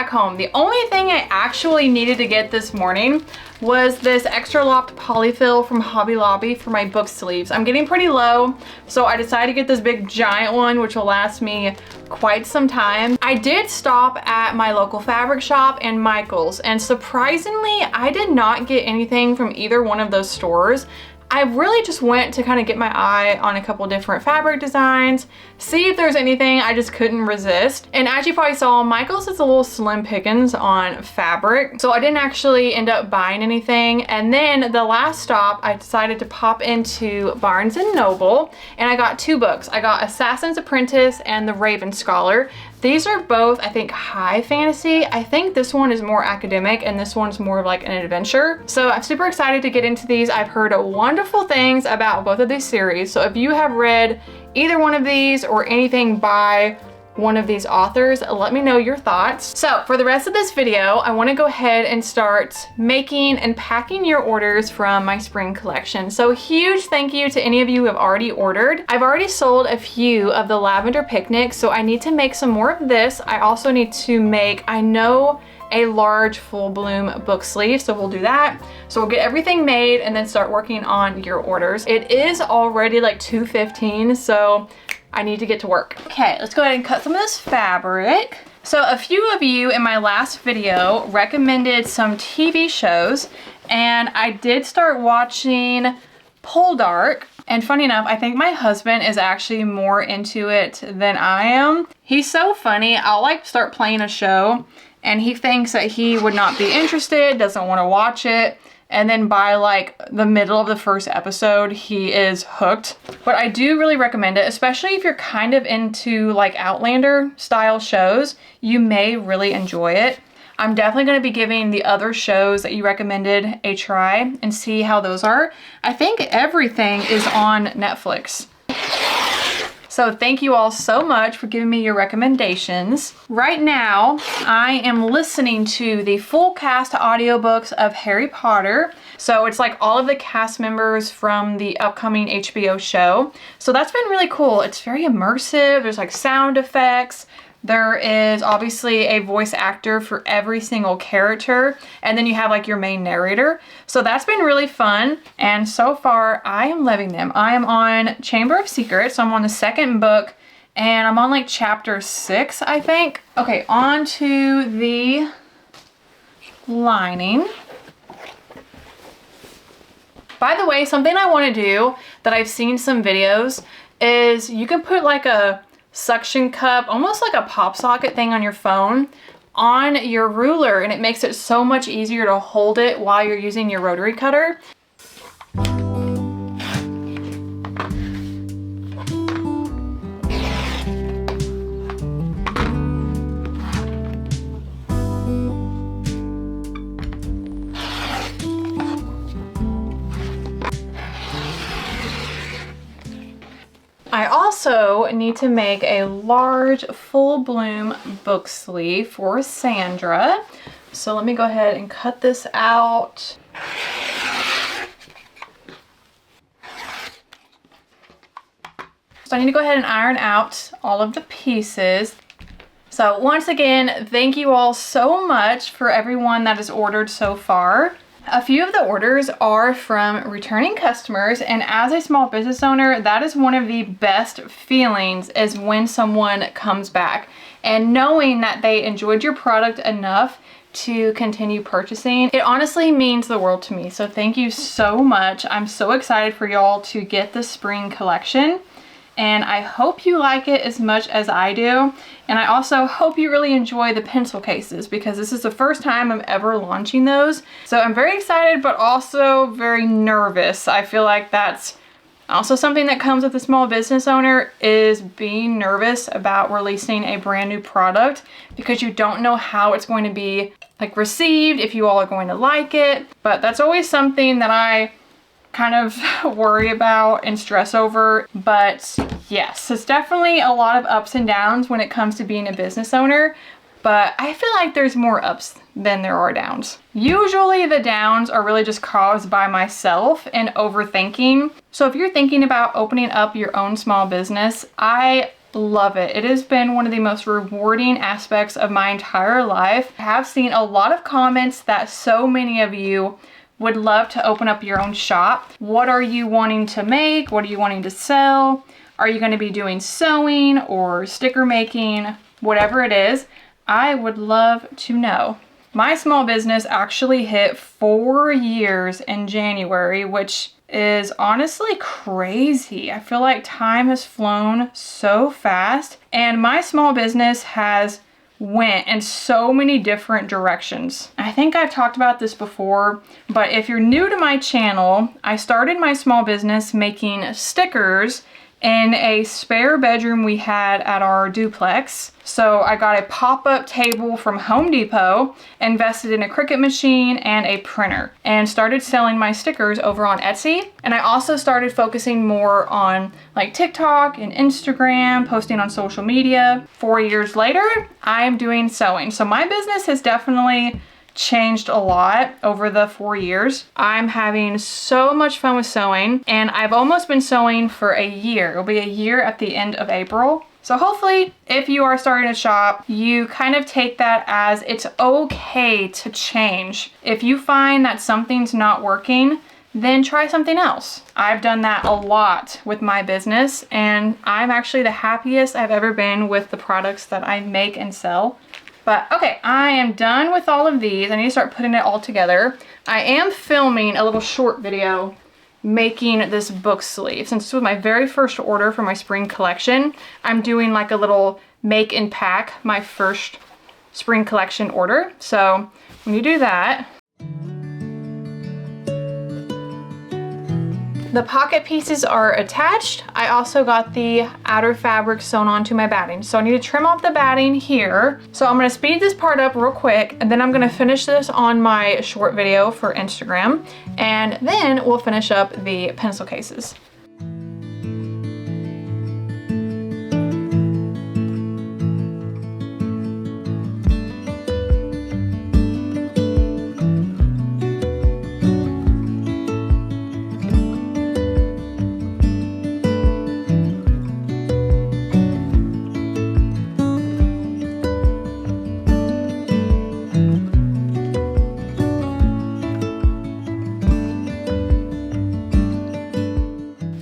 back home. The only thing I actually needed to get this morning was this extra locked polyfill from Hobby Lobby for my book sleeves. I'm getting pretty low, so I decided to get this big giant one, which will last me quite some time. I did stop at my local fabric shop and Michael's, and surprisingly, I did not get anything from either one of those stores. I really just went to kind of get my eye on a couple different fabric designs, see if there's anything I just couldn't resist. And as you probably saw, Michael's is a little slim pickings on fabric, so I didn't actually end up buying anything. And then the last stop, I decided to pop into Barnes & Noble, and I got two books. I got Assassin's Apprentice and The Raven Scholar. These are both, I think, high fantasy. I think this one is more academic and this one's more of like an adventure. So I'm super excited to get into these. I've heard wonderful things about both of these series. So if you have read either one of these or anything by one of these authors, let me know your thoughts. So for the rest of this video, I want to go ahead and start making and packing your orders from my spring collection. So huge thank you to any of you who have already ordered. I've already sold a few of the lavender picnics, so I need to make some more of this. I also need to make, I know, a large full bloom book sleeve, so we'll do that. So we'll get everything made and then start working on your orders. It is already like 2:15, so I need to get to work. Okay, let's go ahead and cut some of this fabric. So a few of you in my last video recommended some TV shows, and I did start watching Poldark. And funny enough, I think my husband is actually more into it than I am. He's so funny. I'll like start playing a show and he thinks that he would not be interested, doesn't want to watch it. And then by like the middle of the first episode, he is hooked. But I do really recommend it, especially if you're kind of into like Outlander style shows, you may really enjoy it. I'm definitely going to be giving the other shows that you recommended a try and see how those are. I think everything is on Netflix. So thank you all so much for giving me your recommendations. Right now, I am listening to the full cast audiobooks of Harry Potter. So it's like all of the cast members from the upcoming HBO show. So that's been really cool. It's very immersive. There's like sound effects. There is obviously a voice actor for every single character, and then you have like your main narrator. So that's been really fun, and so far I am loving them. I am on Chamber of Secrets, so I'm on the second book, and I'm on like chapter 6, I think. Okay, on to the lining. By the way, something I want to do that I've seen some videos is you can put like a suction cup, almost like a pop socket thing on your phone, on your ruler, and it makes it so much easier to hold it while you're using your rotary cutter. I also need to make a large full bloom book sleeve for Sandra. So let me go ahead and cut this out. So I need to go ahead and iron out all of the pieces. So once again, thank you all so much for everyone that has ordered so far. A few of the orders are from returning customers, and as a small business owner, that is one of the best feelings, is when someone comes back and knowing that they enjoyed your product enough to continue purchasing. It honestly means the world to me. So thank you so much. I'm so excited for y'all to get the spring collection, and I hope you like it as much as I do. And I also hope you really enjoy the pencil cases, because this is the first time I'm ever launching those. So I'm very excited, but also very nervous. I feel like that's also something that comes with a small business owner, is being nervous about releasing a brand new product, because you don't know how it's going to be like received, if you all are going to like it. But that's always something that I kind of worry about and stress over. But yes, it's definitely a lot of ups and downs when it comes to being a business owner, but I feel like there's more ups than there are downs. Usually the downs are really just caused by myself and overthinking. So if you're thinking about opening up your own small business, I love it. It has been one of the most rewarding aspects of my entire life. I have seen a lot of comments that so many of you would love to open up your own shop. What are you wanting to make? What are you wanting to sell? Are you going to be doing sewing or sticker making? Whatever it is, I would love to know. My small business actually hit 4 years in January, which is honestly crazy. I feel like time has flown so fast, and my small business has went in so many different directions. I think I've talked about this before, but if you're new to my channel, I started my small business making stickers in a spare bedroom we had at our duplex. So I got a pop-up table from Home Depot, invested in a Cricut machine and a printer, and started selling my stickers over on Etsy. And I also started focusing more on like TikTok and Instagram, posting on social media. 4 years later, I am doing sewing. So my business has definitely changed a lot over the 4 years. I'm having so much fun with sewing, and I've almost been sewing for a year. It'll be a year at the end of April. So hopefully, if you are starting a shop, you kind of take that as it's okay to change. If you find that something's not working, then try something else. I've done that a lot with my business, and I'm actually the happiest I've ever been with the products that I make and sell. But okay, I am done with all of these. I need to start putting it all together. I am filming a little short video making this book sleeve. Since this was my very first order for my spring collection, I'm doing like a little make and pack my first spring collection order. So when you do that, the pocket pieces are attached. I also got the outer fabric sewn onto my batting. So I need to trim off the batting here. So I'm gonna speed this part up real quick, and then I'm gonna finish this on my short video for Instagram, and then we'll finish up the pencil cases.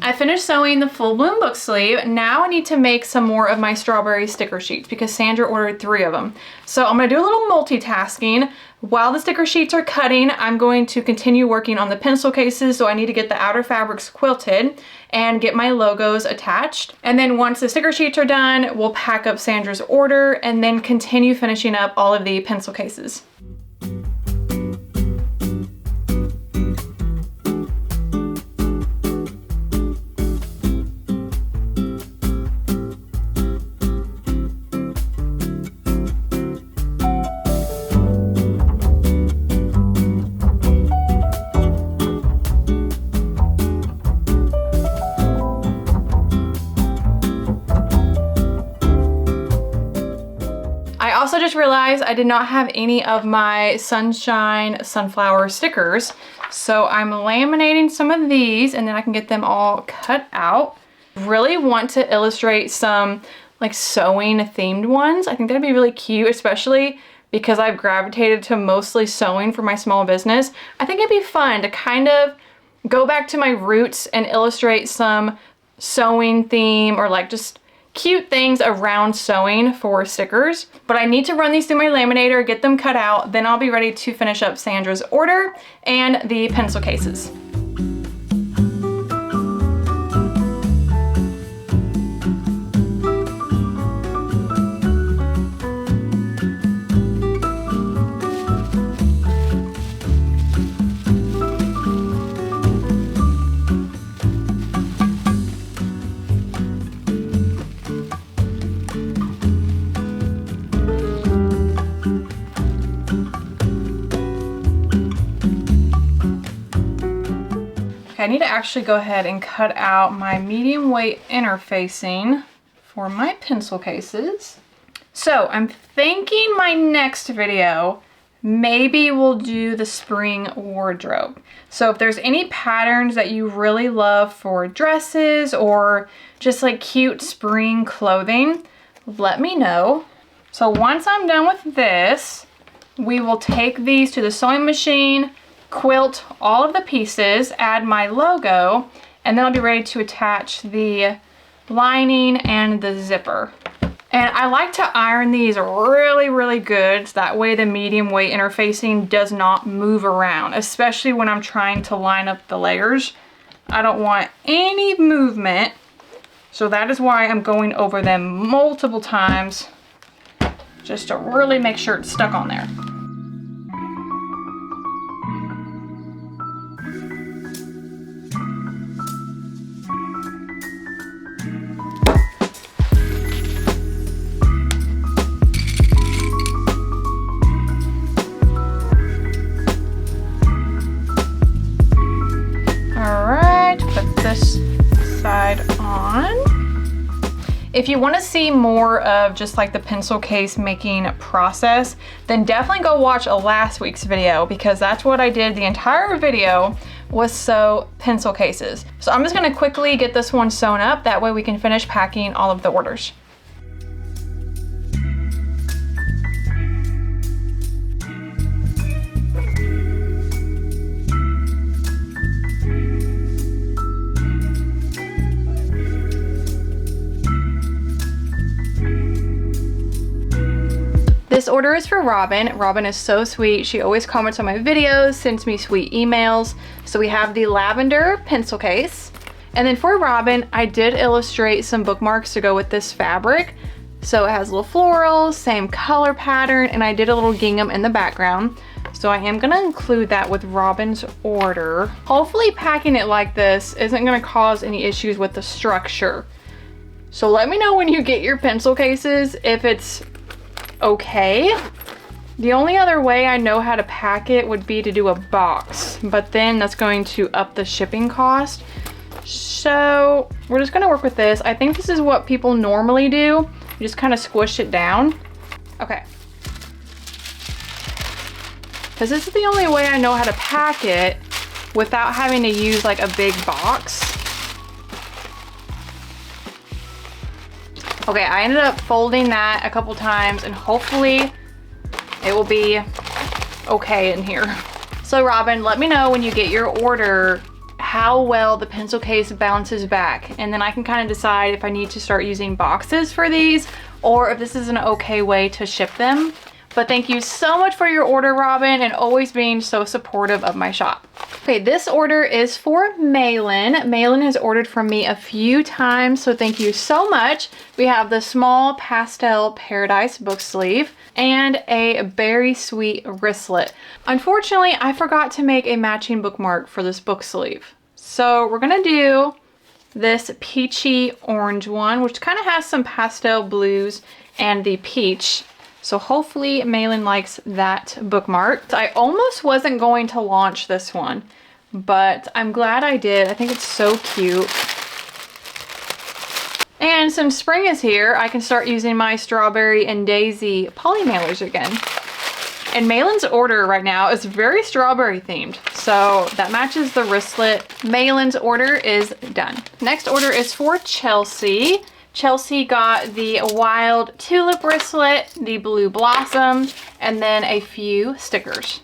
I finished sewing the full bloom book sleeve. Now I need to make some more of my strawberry sticker sheets because Sandra ordered 3 of them. So I'm gonna do a little multitasking. While the sticker sheets are cutting, I'm going to continue working on the pencil cases. So I need to get the outer fabrics quilted and get my logos attached. And then once the sticker sheets are done, we'll pack up Sandra's order and then continue finishing up all of the pencil cases. I also just realized I did not have any of my sunshine sunflower stickers, so I'm laminating some of these and then I can get them all cut out. Really want to illustrate some like sewing themed ones. I think that'd be really cute, especially because I've gravitated to mostly sewing for my small business. I think it'd be fun to kind of go back to my roots and illustrate some sewing theme or like just cute things around sewing for stickers. But I need to run these through my laminator, get them cut out, then I'll be ready to finish up Sandra's order and the pencil cases. I need to actually go ahead and cut out my medium weight interfacing for my pencil cases. So I'm thinking my next video maybe we'll do the spring wardrobe. So if there's any patterns that you really love for dresses or just like cute spring clothing, let me know. So once I'm done with this, we will take these to the sewing machine, quilt all of the pieces, add my logo, and then I'll be ready to attach the lining and the zipper. And I like to iron these really, really good, so that way the medium weight interfacing does not move around, especially when I'm trying to line up the layers. I don't want any movement, so that is why I'm going over them multiple times, just to really make sure it's stuck on there. If you want to see more of just like the pencil case making process, then definitely go watch last week's video, because that's what I did. The entire video was sew pencil cases. So I'm just going to quickly get this one sewn up. That way we can finish packing all of the orders. This order is for Robin. Robin is so sweet. She always comments on my videos, sends me sweet emails. So we have the lavender pencil case. And then for Robin, I did illustrate some bookmarks to go with this fabric. So it has little florals, same color pattern, and I did a little gingham in the background. So I am gonna include that with Robin's order. Hopefully packing it like this isn't gonna cause any issues with the structure. So let me know when you get your pencil cases if it's okay. The only other way I know how to pack it would be to do a box, but then that's going to up the shipping cost. So we're just gonna work with this. I think this is what people normally do. You just kind of squish it down. Okay. Because this is the only way I know how to pack it without having to use like a big box. Okay, I ended up folding that a couple times and hopefully it will be okay in here. So Robin, let me know when you get your order how well the pencil case bounces back, and then I can kind of decide if I need to start using boxes for these or if this is an okay way to ship them. But thank you so much for your order, Robin, and always being so supportive of my shop. Okay, this order is for Malin. Malin has ordered from me a few times, so thank you so much. We have the small pastel paradise book sleeve and a berry sweet wristlet. Unfortunately, I forgot to make a matching bookmark for this book sleeve. So we're gonna do this peachy orange one, which kind of has some pastel blues and the peach. So hopefully Malin likes that bookmark. I almost wasn't going to launch this one, but I'm glad I did. I think it's so cute. And since spring is here, I can start using my strawberry and daisy poly mailers again. And Malin's order right now is very strawberry themed, so that matches the wristlet. Malin's order is done. Next order is for Chelsea. Chelsea got the wild tulip wristlet, the blue blossom, and then a few stickers.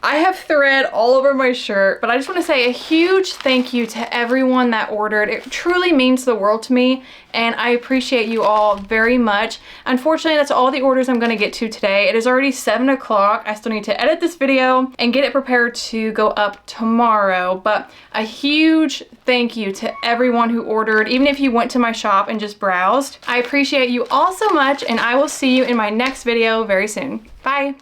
I have thread all over my shirt, but I just want to say a huge thank you to everyone that ordered. It truly means the world to me, and I appreciate you all very much. Unfortunately, that's all the orders I'm going to get to today. It is already 7 o'clock. I still need to edit this video and get it prepared to go up tomorrow, but a huge thank you to everyone who ordered, even if you went to my shop and just browsed. I appreciate you all so much, and I will see you in my next video very soon. Bye!